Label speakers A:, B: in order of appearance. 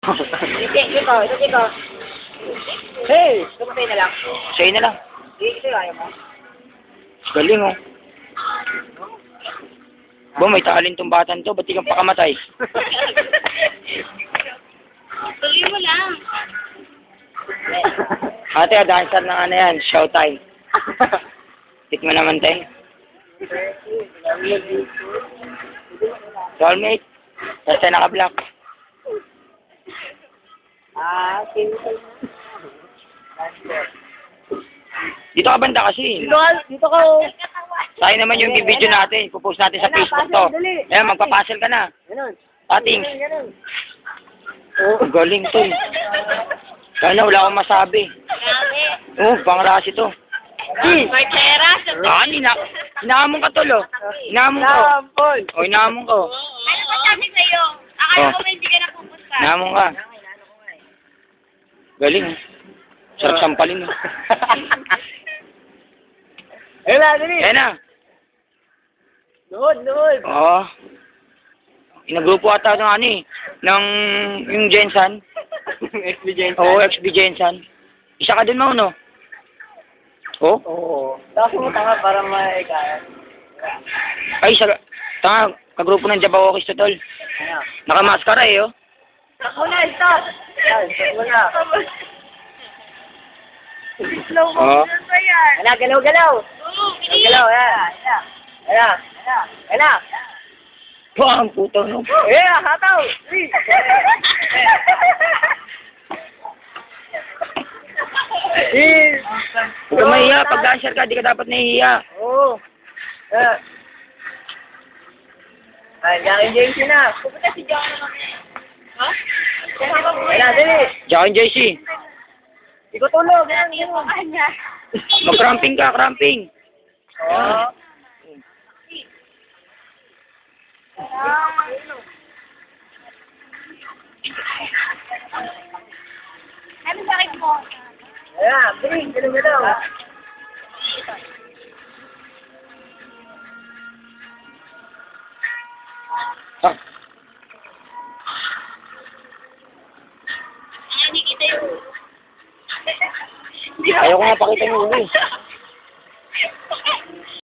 A: Ito. Hey! Tumatay na lang.
B: Sa'yo na lang.
A: Ito ayaw mo.
B: Galing oh. Bo, may talentong batang to. Ba't di kang pakamatay?
C: Tuloy mo lang.
B: Ate, dancer ng ano yan. Showtime. Tikman naman tayo. Soulmate. Tapos tayo naka-block.
A: Simple.
B: Dito ka banda kasi.
A: Dito ka.
B: Sa'yo naman yung video natin. Pupost natin sa Facebook to. Ayan, magpapuzzle ka na.
A: Ganun.
B: Patings.
A: Ganun.
B: Oh, galing to eh. Sana wala akong masabi.
C: Grabe.
B: Oh, pangrasi to.
C: Marchera.
B: Inaamon ka tol oh. Inaamon ko.
A: Sampol.
B: Oh, inaamon ko.
C: Ano ba sabi sa'yo? Akala ko hindi ka napupunta.
B: Inaamon ka. Galing oh. Sarap sampalin oh.
A: Ayun na, dali.
B: Ayan na.
A: Luhod.
B: Oo. Inagrupo ata ng ano eh. Ng yung Jensan.
A: Experience.
B: Oo, XB Jensan. Isa ka dun mo no? Oh?
A: Oo. Tapos mo tanga para maikaya.
B: Ay, tanga. Kagrupo ng Jabawokis to tol.
A: Ano?
B: Nakamaskara eh oh.
A: Ako na, stop. Yan, stop mo na.
C: Slow mo.
B: Oo.
C: Ano ba yan?
A: Ala, galaw.
C: Oo, bilis.
A: Galaw, Ala.
B: Wah, ang puto no.
A: Yeah, hataw.
B: Huwag ka mahiya. Pag dancer ka, di ka dapat nahihiya.
A: Oo. Ay, Jackie JC na.
C: Pupunta si John naman. Ha?
A: Ala, dali.
B: Jack and JC.
A: Ikaw tulog.
C: Yung mga niya.
B: Mag-cramping ka, cramping.
A: Oo.
C: Ano sakit mo?
A: Ayan, bring, galaw.
B: Ha?
C: Hindi kita yung...
B: Ayaw ko nga pakita yung ulo eh.